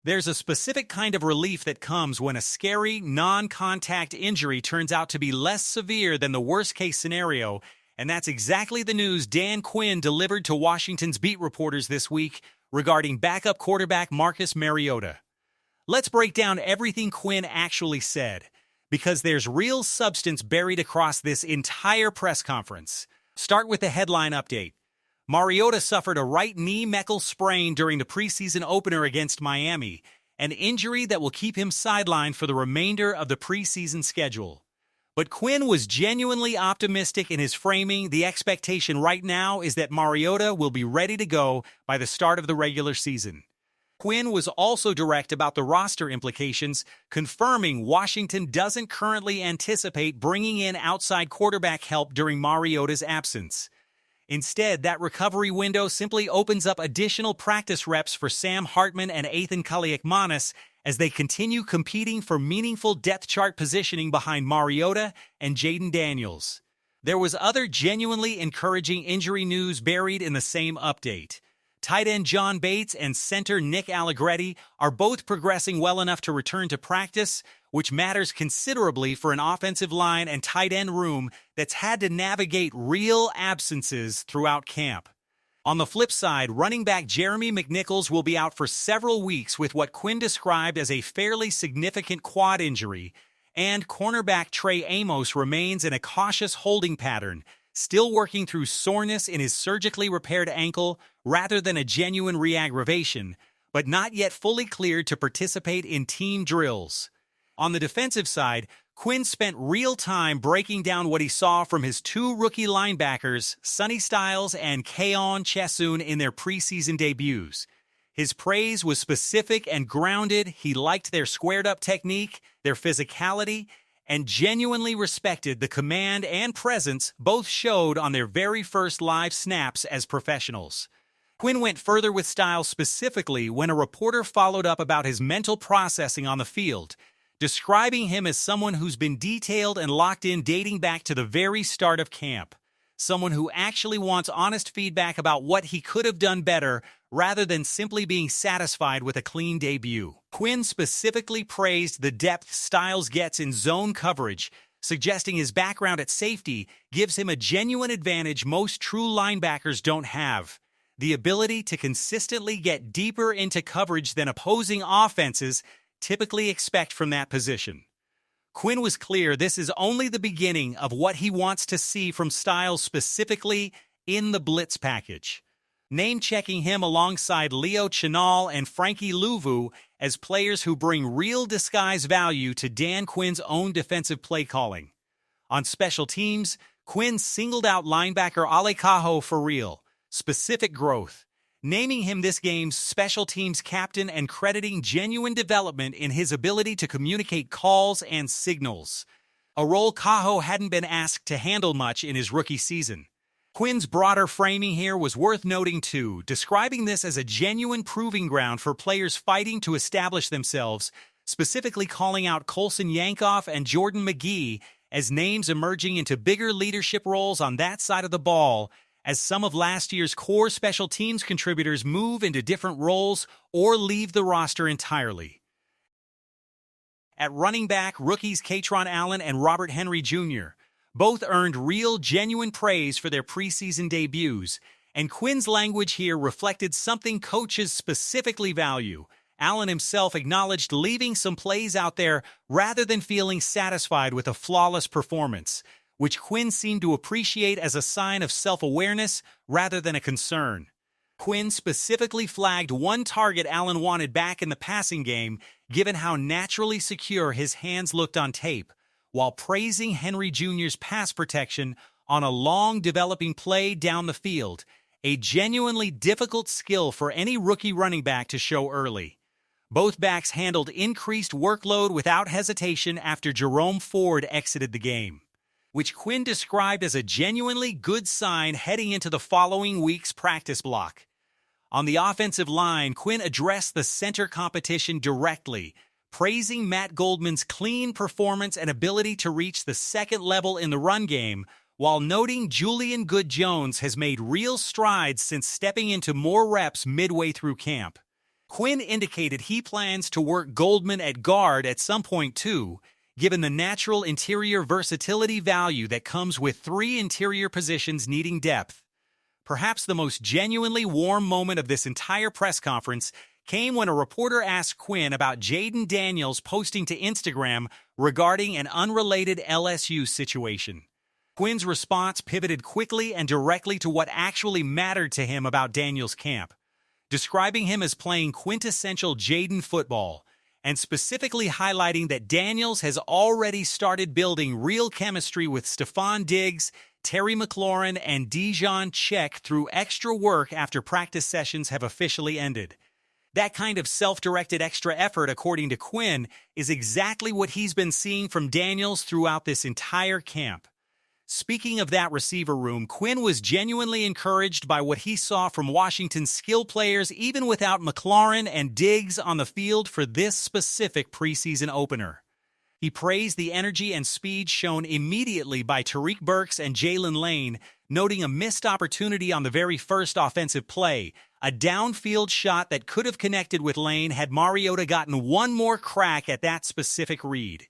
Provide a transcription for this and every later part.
There's a specific kind of relief that comes when a scary, non-contact injury turns out to be less severe than the worst-case scenario, and that's exactly the news Dan Quinn delivered to Washington's beat reporters this week regarding backup quarterback Marcus Mariota. Let's break down everything Quinn actually said, because there's real substance buried across this entire press conference. Start with the headline update. Mariota suffered a right knee Meckel sprain during the preseason opener against Miami, an injury that will keep him sidelined for the remainder of the preseason schedule. But Quinn was genuinely optimistic in his framing. The expectation right now is that Mariota will be ready to go by the start of the regular season. Quinn was also direct about the roster implications, confirming Washington doesn't currently anticipate bringing in outside quarterback help during Mariota's absence. Instead, that recovery window simply opens up additional practice reps for Sam Hartman and Athan Kaliakmanis as they continue competing for meaningful depth chart positioning behind Mariota and Jayden Daniels. There was other genuinely encouraging injury news buried in the same update. Tight end John Bates and center Nick Allegretti are both progressing well enough to return to practice, which matters considerably for an offensive line and tight end room that's had to navigate real absences throughout camp. On the flip side, running back Jeremy McNichols will be out for several weeks with what Quinn described as a fairly significant quad injury, and cornerback Trey Amos remains in a cautious holding pattern, still working through soreness in his surgically repaired ankle rather than a genuine re-aggravation, but not yet fully cleared to participate in team drills. On the defensive side, Quinn spent real time breaking down what he saw from his two rookie linebackers, Sonny Styles and Keon Chesun, in their preseason debuts. His praise was specific and grounded. He liked their squared-up technique, their physicality, and genuinely respected the command and presence both showed on their very first live snaps as professionals. Quinn went further with Styles specifically when a reporter followed up about his mental processing on the field, describing him as someone who's been detailed and locked in dating back to the very start of camp, someone who actually wants honest feedback about what he could have done better rather than simply being satisfied with a clean debut. Quinn specifically praised the depth Styles gets in zone coverage, suggesting his background at safety gives him a genuine advantage most true linebackers don't have: the ability to consistently get deeper into coverage than opposing offenses typically expect from that position. Quinn was clear this is only the beginning of what he wants to see from Styles specifically in the blitz package, name-checking him alongside Leo Chenal and Frankie Louvu as players who bring real disguise value to Dan Quinn's own defensive play calling. On special teams, Quinn singled out linebacker Ale Cajo for real, specific growth, naming him this game's special teams captain and crediting genuine development in his ability to communicate calls and signals, a role Cajo hadn't been asked to handle much in his rookie season. Quinn's broader framing here was worth noting too, describing this as a genuine proving ground for players fighting to establish themselves, specifically calling out Colson Yankoff and Jordan McGee as names emerging into bigger leadership roles on that side of the ball, as some of last year's core special teams contributors move into different roles or leave the roster entirely. At running back, rookies Katron Allen and Robert Henry Jr. both earned real, genuine praise for their preseason debuts, and Quinn's language here reflected something coaches specifically value. Allen himself acknowledged leaving some plays out there rather than feeling satisfied with a flawless performance, which Quinn seemed to appreciate as a sign of self-awareness rather than a concern. Quinn specifically flagged one target Allen wanted back in the passing game, given how naturally secure his hands looked on tape, while praising Henry Jr.'s pass protection on a long developing play down the field, a genuinely difficult skill for any rookie running back to show early. Both backs handled increased workload without hesitation after Jerome Ford exited the game, which Quinn described as a genuinely good sign heading into the following week's practice block. On the offensive line, Quinn addressed the center competition directly, praising Matt Goldman's clean performance and ability to reach the second level in the run game, while noting Julian Good-Jones has made real strides since stepping into more reps midway through camp. Quinn indicated he plans to work Goldman at guard at some point too, given the natural interior versatility value that comes with 3 interior positions needing depth. Perhaps the most genuinely warm moment of this entire press conference came when a reporter asked Quinn about Jayden Daniels posting to Instagram regarding an unrelated LSU situation. Quinn's response pivoted quickly and directly to what actually mattered to him about Daniels' camp, describing him as playing quintessential Jayden football, and specifically highlighting that Daniels has already started building real chemistry with Stephon Diggs, Terry McLaurin, and Dijon Check through extra work after practice sessions have officially ended. That kind of self-directed extra effort, according to Quinn, is exactly what he's been seeing from Daniels throughout this entire camp. Speaking of that receiver room, Quinn was genuinely encouraged by what he saw from Washington's skill players even without McLaurin and Diggs on the field for this specific preseason opener. He praised the energy and speed shown immediately by Tariq Burks and Jalen Lane, noting a missed opportunity on the very first offensive play, a downfield shot that could have connected with Lane had Mariota gotten one more crack at that specific read.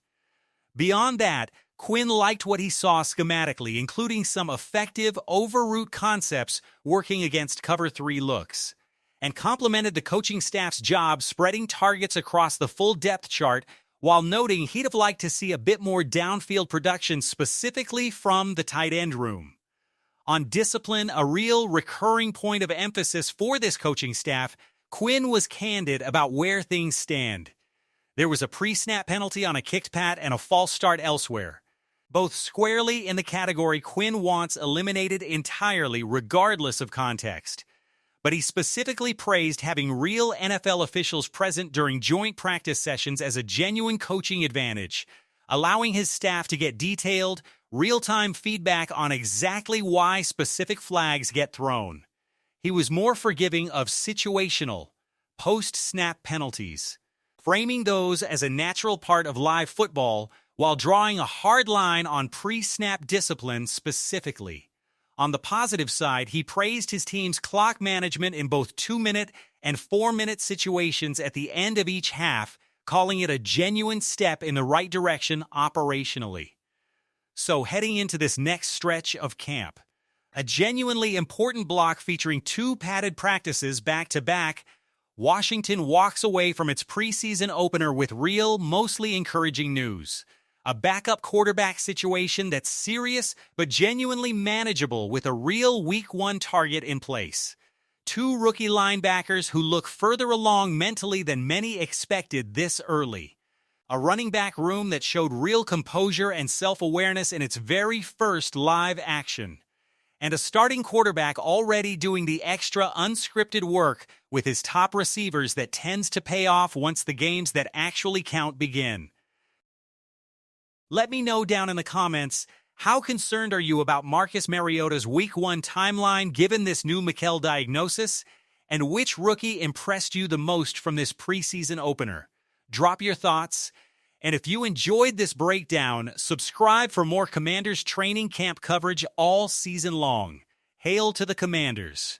Beyond that, Quinn liked what he saw schematically, including some effective over-route concepts working against cover 3 looks, and complimented the coaching staff's job spreading targets across the full depth chart while noting he'd have liked to see a bit more downfield production specifically from the tight end room. On discipline, a real recurring point of emphasis for this coaching staff, Quinn was candid about where things stand. There was a pre-snap penalty on a kicked pat and a false start elsewhere, both squarely in the category Quinn wants eliminated entirely regardless of context. But he specifically praised having real NFL officials present during joint practice sessions as a genuine coaching advantage, allowing his staff to get detailed, real-time feedback on exactly why specific flags get thrown. He was more forgiving of situational, post-snap penalties, framing those as a natural part of live football while drawing a hard line on pre-snap discipline specifically. On the positive side, he praised his team's clock management in both 2-minute and 4-minute situations at the end of each half, calling it a genuine step in the right direction operationally. So heading into this next stretch of camp, a genuinely important block featuring 2 padded practices back-to-back, Washington walks away from its preseason opener with real, mostly encouraging news. A backup quarterback situation that's serious but genuinely manageable with a real Week 1 target in place. 2 rookie linebackers who look further along mentally than many expected this early. A running back room that showed real composure and self-awareness in its very first live action. And a starting quarterback already doing the extra unscripted work with his top receivers that tends to pay off once the games that actually count begin. Let me know down in the comments, how concerned are you about Marcus Mariota'S Week 1 timeline given this new Mikel diagnosis? And which rookie impressed you the most from this preseason opener? Drop your thoughts. And if you enjoyed this breakdown, subscribe for more Commanders training camp coverage all season long. Hail to the Commanders!